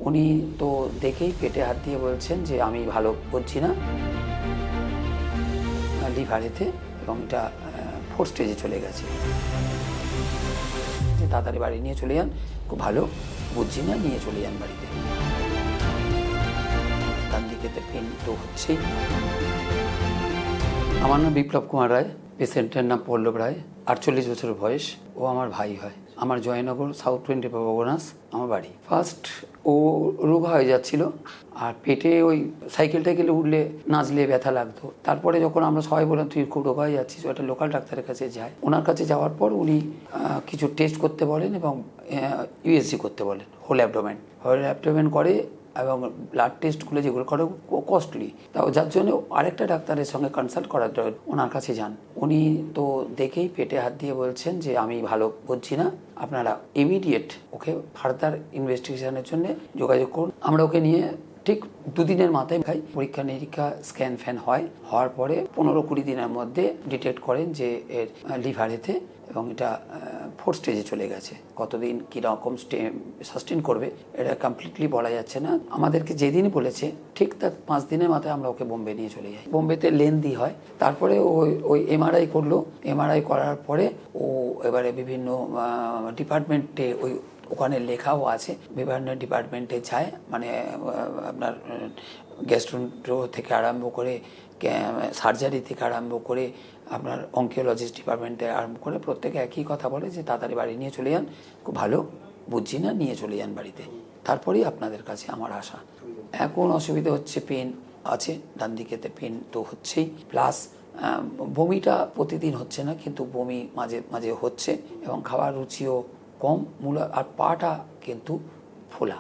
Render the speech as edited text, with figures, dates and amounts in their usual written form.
উনি তো দেখেই পেটে হাত দিয়ে বলছেন যে আমি ভালো বুঝছি না, লিভারেতে, এবং এটা 4 স্টেজে চলে গেছে। যে তাড়াতাড়ি বাড়ি নিয়ে চলে যান, খুব ভালো বুঝছি না, নিয়ে চলে যান বাড়িতে। তার দিকে পেন তো হচ্ছেই। আমার নাম বিপ্লব কুমার রায়, পেশেন্টের নাম পল্লব রায়, 48 বছর বয়স। ও আমার ভাই হয়। আমার জয়নগর সাউথ 24 বগনাস আমার বাড়ি। ফার্স্ট ও রোগা হয়ে যাচ্ছিল, আর পেটে ওই সাইকেল টাইকেলে উঠলে নাচলে ব্যথা লাগতো। তারপরে যখন আমরা সবাই বললাম তুই খুব রোগা হয়ে যাচ্ছিস, ওটা লোকাল ডাক্তারের কাছে যায়। ওনার কাছে যাওয়ার পর উনি কিছু টেস্ট করতে বলেন এবং ইউএসজি করতে বলেন, হোল অ্যাবডোমেন করে, এবং ব্লাড টেস্টগুলো যেগুলো করে কস্টলি, তাও যার জন্য আরেকটা ডাক্তারের সঙ্গে কনসাল্ট করার জন্য ওনার কাছে যান। উনি তো দেখেই পেটে হাত দিয়ে বলছেন যে আমি ভালো বুঝছি না, আপনারা ইমিডিয়েট ওকে ফার্দার ইনভেস্টিগেশনের জন্য যোগাযোগ করুন। আমরা ওকে নিয়ে ঠিক 2 দিনের মাথায় খাই, পরীক্ষা নিরীক্ষা স্ক্যান ফ্যান হওয়ার পরে 15-20 দিনের মধ্যে ডিটেক্ট করেন যে এর লিভারেতে, এবং এটা 4 স্টেজে চলে গেছে। কতদিন কীরকম সাস্টেন করবে এটা কমপ্লিটলি বলা যাচ্ছে না। আমাদেরকে যেদিনই বলেছে ঠিক তার 5 দিনের মাথায় আমরা ওকে বোম্বে নিয়ে চলে যাই। বোম্বেতে লেন্দি হয়, তারপরে ওই এমআরআই করলো। এমআরআই করার পরে ও এবারে বিভিন্ন ডিপার্টমেন্টে ওখানে লেখাও আছে, বিভিন্ন ডিপার্টমেন্টে যায়, মানে আপনার গ্যাস্ট্রো থেকে আরম্ভ করে সার্জারি থেকে আরম্ভ করে আপনার অঙ্কিওলজিস্ট ডিপার্টমেন্টে আরম্ভ করে প্রত্যেকে একই কথা বলে যে তাড়াতাড়ি বাড়ি নিয়ে চলে যান, খুব ভালো বুঝছি না, নিয়ে চলে যান বাড়িতে। তারপরেই আপনাদের কাছে আমার আশা। এখন অসুবিধা হচ্ছে, পেন আছে, ডান দিকেতে পেন তো হচ্ছেই, প্লাস বমিটা প্রতিদিন হচ্ছে না, কিন্তু বমি মাঝে মাঝে হচ্ছে, এবং খাওয়ার রুচিও কম, আর পাটা কিন্তু ফোলা।